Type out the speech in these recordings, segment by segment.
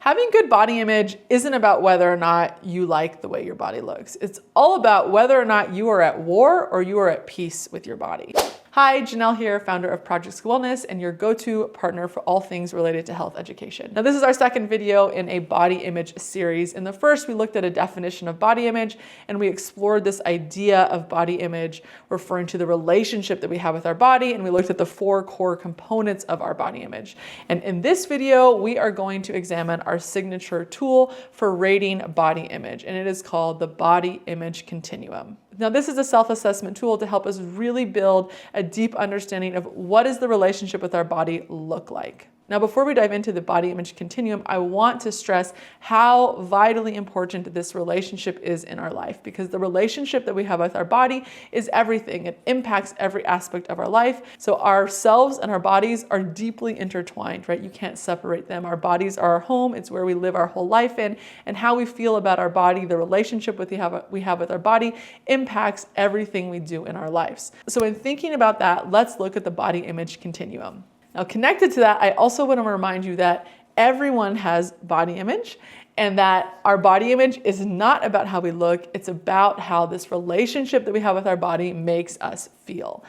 Having good body image isn't about whether or not you like the way your body looks. It's all about whether or not you are at war or you are at peace with your body. Hi, Janelle here, founder of Project School Wellness and your go-to partner for all things related to health education. Now, this is our second video in a body image series. In the first, we looked at a definition of body image and we explored this idea of body image referring to the relationship that we have with our body, and we looked at the 4 core components of our body image. And in this video, we are going to examine our signature tool for rating body image, and it is called the Body Image Continuum. Now, this is a self-assessment tool to help us really build a deep understanding of what does the relationship with our body look like. Now, before we dive into the body image continuum, I want to stress how vitally important this relationship is in our life, because the relationship that we have with our body is everything. It impacts every aspect of our life. So ourselves and our bodies are deeply intertwined, right? You can't separate them. Our bodies are our home. It's where we live our whole life in, and how we feel about our body, the relationship we have with our body impacts everything we do in our lives. So in thinking about that, let's look at the body image continuum. Now, connected to that, I also want to remind you that everyone has body image, and that our body image is not about how we look, it's about how this relationship that we have with our body makes us feel.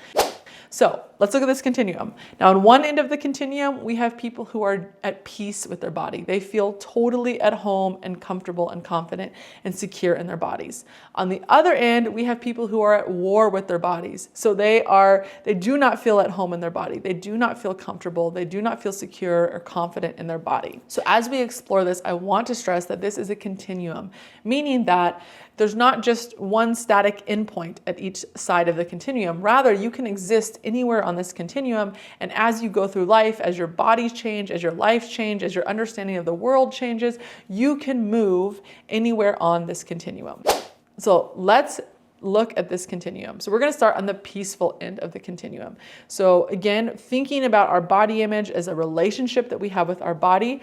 So let's look at this continuum. Now, on one end of the continuum, we have people who are at peace with their body. They feel totally at home and comfortable and confident and secure in their bodies. On the other end, we have people who are at war with their bodies. So they do not feel at home in their body. They do not feel comfortable. They do not feel secure or confident in their body. So as we explore this, I want to stress that this is a continuum, meaning that there's not just one static endpoint at each side of the continuum. Rather, you can exist anywhere on this continuum, and as you go through life, as your bodies change, as your life change, as your understanding of the world changes, you can move anywhere on this continuum. So let's look at this continuum. So we're going to start on the peaceful end of the continuum. So again, thinking about our body image as a relationship that we have with our body,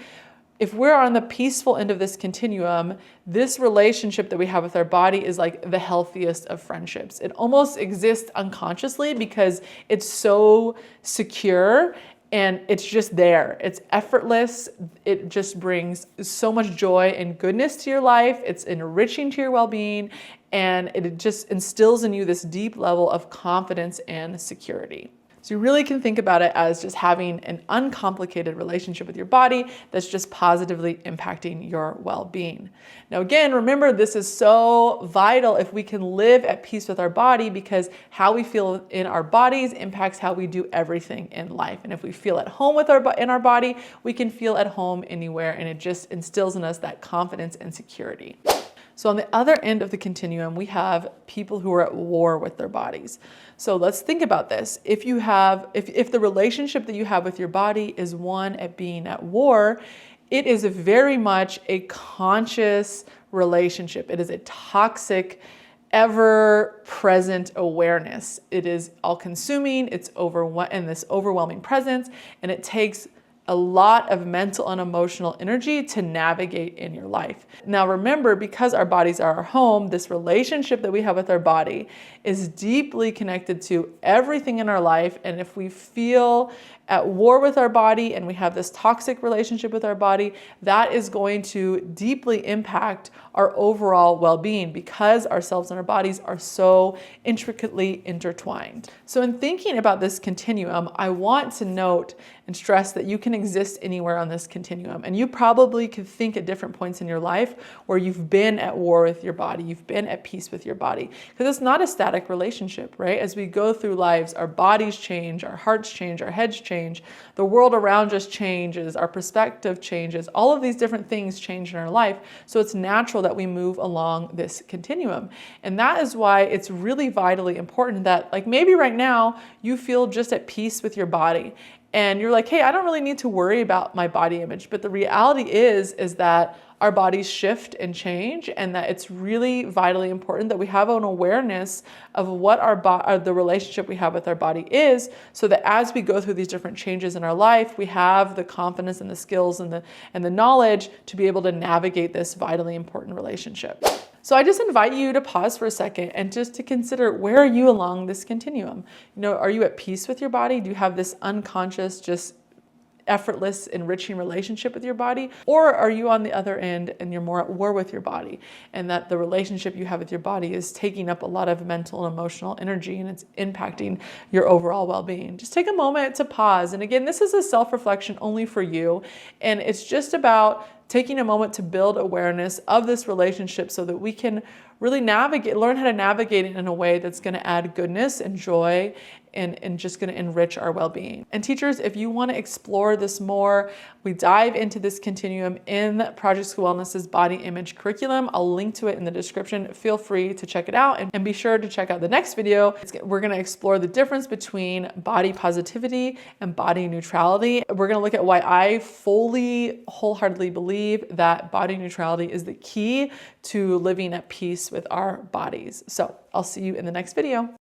if we're on the peaceful end of this continuum, this relationship that we have with our body is like the healthiest of friendships. It almost exists unconsciously because it's so secure and it's just there. It's effortless. It just brings so much joy and goodness to your life. It's enriching to your well-being, and it just instills in you this deep level of confidence and security. So you really can think about it as just having an uncomplicated relationship with your body that's just positively impacting your well-being. Now, again, remember, this is so vital if we can live at peace with our body, because how we feel in our bodies impacts how we do everything in life. And if we feel at home in our body, we can feel at home anywhere, and it just instills in us that confidence and security. So on the other end of the continuum, we have people who are at war with their bodies. So let's think about this. If the relationship that you have with your body is one at being at war, it is very much a conscious relationship. It is a toxic, ever-present awareness. It is all-consuming, it's in this overwhelming presence, and it takes a lot of mental and emotional energy to navigate in your life. Now remember, because our bodies are our home, this relationship that we have with our body is deeply connected to everything in our life. And if we feel at war with our body and we have this toxic relationship with our body, that is going to deeply impact our overall well-being, because ourselves and our bodies are so intricately intertwined. So in thinking about this continuum, I want to note and stress that you can exist anywhere on this continuum. And you probably could think at different points in your life where you've been at war with your body, you've been at peace with your body, because it's not a static relationship, right? As we go through lives, our bodies change, our hearts change, our heads change, the world around us changes, our perspective changes, all of these different things change in our life. So it's natural that we move along this continuum. And that is why it's really vitally important that, like, maybe right now you feel just at peace with your body and you're like, hey, I don't really need to worry about my body image. But the reality is that our bodies shift and change, and that it's really vitally important that we have an awareness of what the relationship we have with our body is, so that as we go through these different changes in our life, we have the confidence and the skills and the knowledge to be able to navigate this vitally important relationship. So I just invite you to pause for a second and just to consider, where are you along this continuum? Are you at peace with your body? Do you have this unconscious just effortless, enriching relationship with your body? Or are you on the other end and you're more at war with your body, and that the relationship you have with your body is taking up a lot of mental and emotional energy and it's impacting your overall well-being? Just take a moment to pause. And again, this is a self-reflection only for you. And it's just about taking a moment to build awareness of this relationship so that we can really learn how to navigate it in a way that's going to add goodness and joy and just going to enrich our well-being. And teachers, if you want to explore this more, we dive into this continuum in Project School Wellness's Body Image Curriculum. I'll link to it in the description. Feel free to check it out, and be sure to check out the next video. We're going to explore the difference between body positivity and body neutrality. We're going to look at why I fully, wholeheartedly believe that body neutrality is the key to living at peace with our bodies. So I'll see you in the next video.